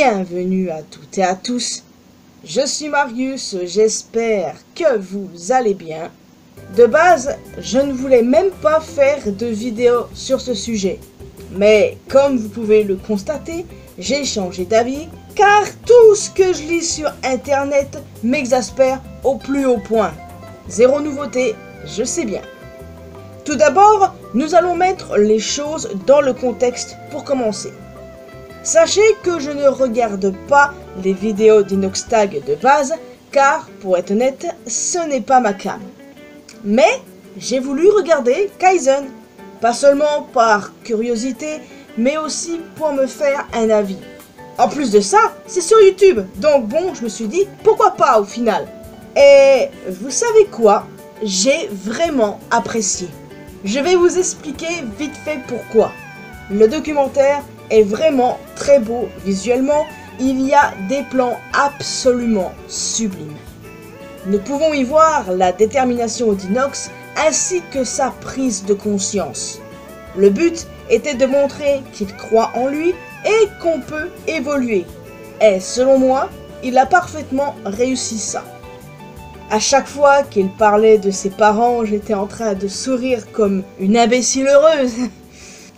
Bienvenue à toutes et à tous, je suis Marius, j'espère que vous allez bien. De base, je ne voulais même pas faire de vidéo sur ce sujet. Mais comme vous pouvez le constater, j'ai changé d'avis car tout ce que je lis sur internet m'exaspère au plus haut point. Zéro nouveauté, je sais bien. Tout d'abord, nous allons mettre les choses dans le contexte pour commencer. Sachez que je ne regarde pas les vidéos d'Inoxtag de base, car, pour être honnête, ce n'est pas ma cam. Mais, j'ai voulu regarder Kaizen, pas seulement par curiosité, mais aussi pour me faire un avis. En plus de ça, c'est sur YouTube, donc bon, je me suis dit, pourquoi pas au final. Et vous savez quoi? J'ai vraiment apprécié. Je vais vous expliquer vite fait pourquoi. Le documentaire est vraiment très beau visuellement, il y a des plans absolument sublimes. Nous pouvons y voir la détermination d'Inox ainsi que sa prise de conscience. Le but était de montrer qu'il croit en lui et qu'on peut évoluer. Et selon moi, il a parfaitement réussi ça. À chaque fois qu'il parlait de ses parents, j'étais en train de sourire comme une imbécile heureuse.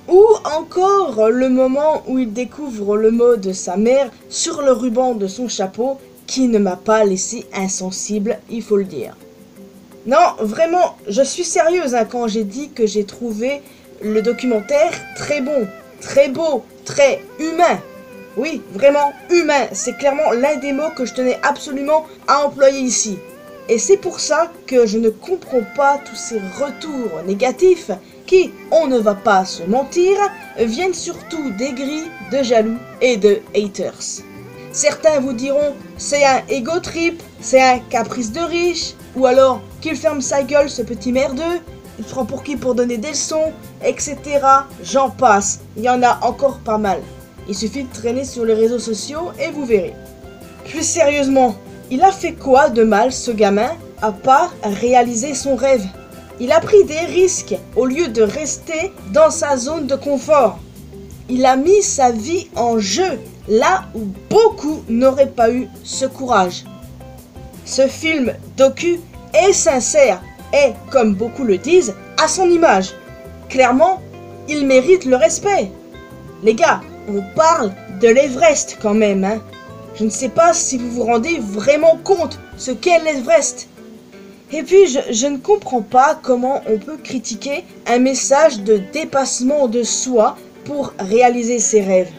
Ou encore le moment où il découvre le mot de sa mère sur le ruban de son chapeau qui ne m'a pas laissé insensible, il faut le dire. Non, vraiment, je suis sérieuse quand j'ai dit que j'ai trouvé le documentaire très bon, très beau, très humain. Oui, vraiment humain, c'est clairement l'un des mots que je tenais absolument à employer ici. Et c'est pour ça que je ne comprends pas tous ces retours négatifs qui, on ne va pas se mentir, viennent surtout des grilles de jaloux et de haters. Certains vous diront c'est un ego trip, c'est un caprice de riche, ou alors qu'il ferme sa gueule ce petit merdeux, il se prend pour qui pour donner des leçons, etc. J'en passe, il y en a encore pas mal. Il suffit de traîner sur les réseaux sociaux et vous verrez. Plus sérieusement, il a fait quoi de mal ce gamin à part réaliser son rêve? Il a pris des risques au lieu de rester dans sa zone de confort. Il a mis sa vie en jeu là où beaucoup n'auraient pas eu ce courage. Ce film docu est sincère et, comme beaucoup le disent, à son image. Clairement, il mérite le respect. Les gars, on parle de l'Everest quand même, hein. Je ne sais pas si vous vous rendez vraiment compte ce qu'est l'Everest. Et puis, je ne comprends pas comment on peut critiquer un message de dépassement de soi pour réaliser ses rêves.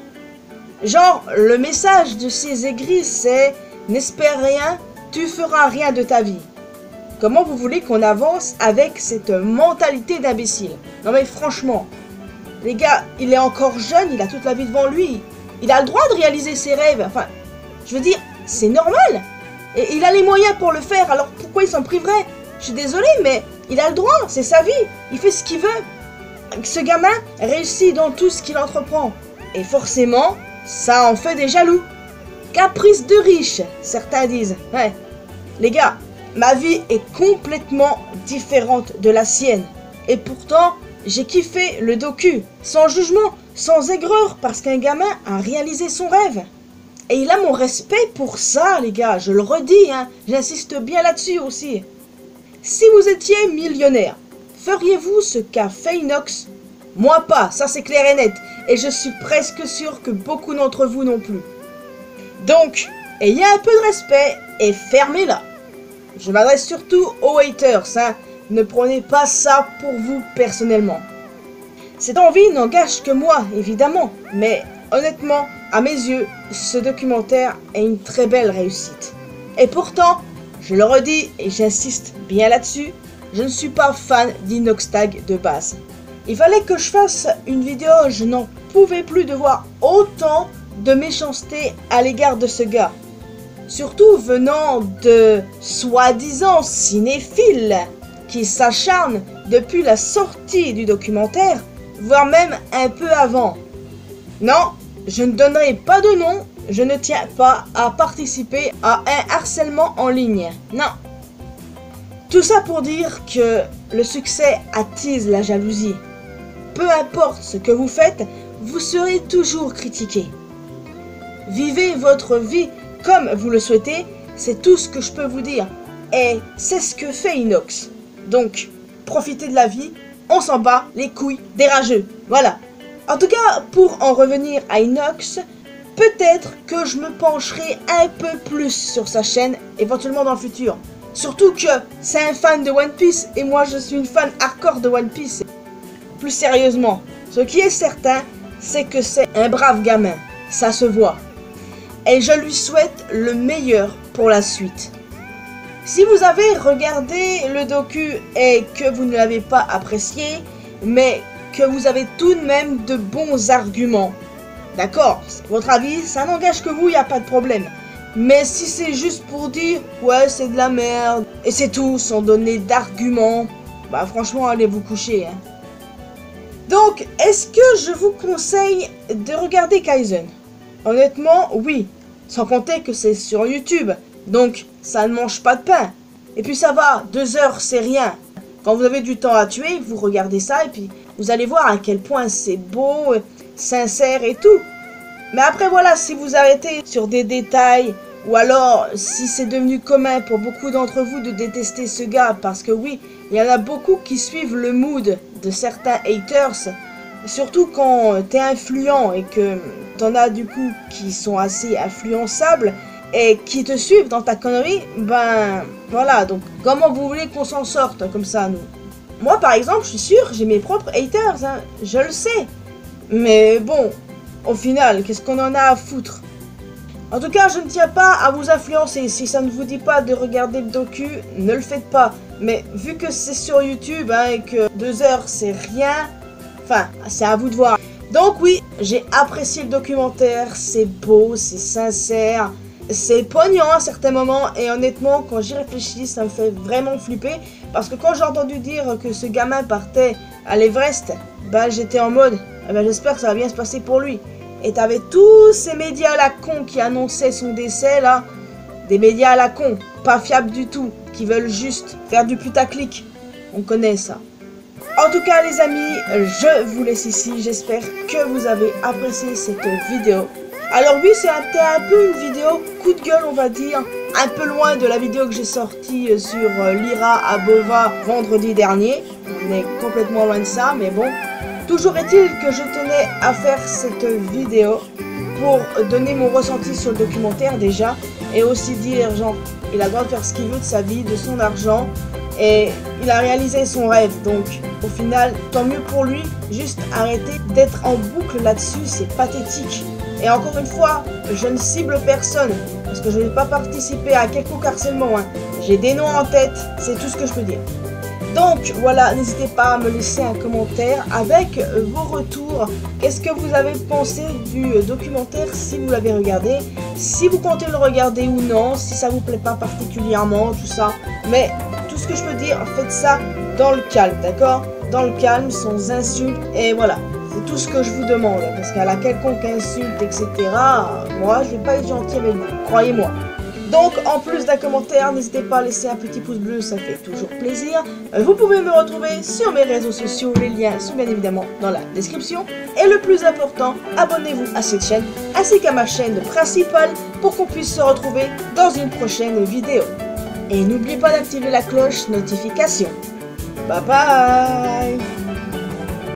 Genre, le message de ces aigris, c'est « N'espère rien, tu feras rien de ta vie ». Comment vous voulez qu'on avance avec cette mentalité d'imbécile? Non mais franchement, les gars, il est encore jeune, il a toute la vie devant lui. Il a le droit de réaliser ses rêves, enfin, je veux dire, c'est normal. Et il a les moyens pour le faire, alors pourquoi il s'en priverait? Je suis désolée, mais il a le droit, c'est sa vie, il fait ce qu'il veut. Ce gamin réussit dans tout ce qu'il entreprend. Et forcément, ça en fait des jaloux. Caprice de riche, certains disent. Ouais. Les gars, ma vie est complètement différente de la sienne. Et pourtant, j'ai kiffé le docu, sans jugement, sans aigreur, parce qu'un gamin a réalisé son rêve. Et il a mon respect pour ça, les gars, je le redis, hein, j'insiste bien là-dessus aussi. Si vous étiez millionnaire, feriez-vous ce qu'a fait Inox? Moi pas, ça c'est clair et net, et je suis presque sûr que beaucoup d'entre vous non plus. Donc, ayez un peu de respect et fermez-la. Je m'adresse surtout aux haters, hein, ne prenez pas ça pour vous personnellement. Cette envie n'engage que moi, évidemment, mais honnêtement, à mes yeux, ce documentaire est une très belle réussite. Et pourtant, je le redis et j'insiste bien là-dessus, je ne suis pas fan d'Inoxtag de base. Il fallait que je fasse une vidéo, je n'en pouvais plus de voir autant de méchanceté à l'égard de ce gars. Surtout venant de soi-disant cinéphiles qui s'acharnent depuis la sortie du documentaire, voire même un peu avant. Non, je ne donnerai pas de nom, je ne tiens pas à participer à un harcèlement en ligne, non. Tout ça pour dire que le succès attise la jalousie. Peu importe ce que vous faites, vous serez toujours critiqué. Vivez votre vie comme vous le souhaitez, c'est tout ce que je peux vous dire. Et c'est ce que fait Inox. Donc, profitez de la vie, on s'en bat les couilles des rageux. Voilà. En tout cas, pour en revenir à Inox, peut-être que je me pencherai un peu plus sur sa chaîne, éventuellement dans le futur. Surtout que c'est un fan de One Piece et moi je suis une fan hardcore de One Piece. Plus sérieusement, ce qui est certain, c'est que c'est un brave gamin. Ça se voit. Et je lui souhaite le meilleur pour la suite. Si vous avez regardé le docu et que vous ne l'avez pas apprécié, mais que vous avez tout de même de bons arguments, d'accord, votre avis, ça n'engage que vous, il n'y a pas de problème. Mais si c'est juste pour dire, ouais, c'est de la merde, et c'est tout, sans donner d'arguments, bah franchement, allez vous coucher. Hein. Donc, est-ce que je vous conseille de regarder Kaizen? Honnêtement, oui. Sans compter que c'est sur YouTube, donc ça ne mange pas de pain. Et puis ça va, 2 heures, c'est rien. Quand vous avez du temps à tuer, vous regardez ça et puis vous allez voir à quel point c'est beau, sincère et tout. Mais après voilà, si vous arrêtez sur des détails, ou alors si c'est devenu commun pour beaucoup d'entre vous de détester ce gars, parce que oui, il y en a beaucoup qui suivent le mood de certains haters, surtout quand t'es influent et que t'en as du coup qui sont assez influençables et qui te suivent dans ta connerie, ben voilà, donc comment vous voulez qu'on s'en sorte comme ça, nous? Moi par exemple, je suis sûr, j'ai mes propres haters, hein, je le sais. Mais bon, au final, qu'est-ce qu'on en a à foutre? En tout cas, je ne tiens pas à vous influencer. Si ça ne vous dit pas de regarder le docu, ne le faites pas. Mais vu que c'est sur YouTube hein, et que 2 heures, c'est rien, enfin, c'est à vous de voir. Donc oui, j'ai apprécié le documentaire, c'est beau, c'est sincère, c'est poignant à certains moments. Et honnêtement, quand j'y réfléchis, ça me fait vraiment flipper. Parce que quand j'ai entendu dire que ce gamin partait à l'Everest, ben j'étais en mode, eh ben, j'espère que ça va bien se passer pour lui. Et t'avais tous ces médias à la con qui annonçaient son décès là. Des médias à la con, pas fiables du tout, qui veulent juste faire du putaclic. On connaît ça. En tout cas les amis, je vous laisse ici. J'espère que vous avez apprécié cette vidéo. Alors oui, c'était un peu une vidéo coup de gueule on va dire. Un peu loin de la vidéo que j'ai sortie sur Lyra à Bova vendredi dernier. On est complètement loin de ça, mais bon. Toujours est-il que je tenais à faire cette vidéo pour donner mon ressenti sur le documentaire déjà. Et aussi dire, genre, il a le droit de faire ce qu'il veut de sa vie, de son argent. Et il a réalisé son rêve. Donc, au final, tant mieux pour lui. Juste arrêter d'être en boucle là-dessus, c'est pathétique. Et encore une fois, je ne cible personne. Parce que je ne vais pas participer à quelconque harcèlement. Hein. J'ai des noms en tête, c'est tout ce que je peux dire. Donc voilà, n'hésitez pas à me laisser un commentaire avec vos retours. Qu'est-ce que vous avez pensé du documentaire si vous l'avez regardé? Si vous comptez le regarder ou non, si ça vous plaît pas particulièrement, tout ça. Mais tout ce que je peux dire, faites ça dans le calme, d'accord? Dans le calme, sans insultes. Et voilà, c'est tout ce que je vous demande. Parce qu'à la quelconque insulte, etc., moi, je vais pas être gentil avec vous, croyez-moi. Donc, en plus d'un commentaire, n'hésitez pas à laisser un petit pouce bleu, ça fait toujours plaisir. Vous pouvez me retrouver sur mes réseaux sociaux, les liens sont bien évidemment dans la description. Et le plus important, abonnez-vous à cette chaîne, ainsi qu'à ma chaîne principale, pour qu'on puisse se retrouver dans une prochaine vidéo. Et n'oubliez pas d'activer la cloche notification. Bye bye!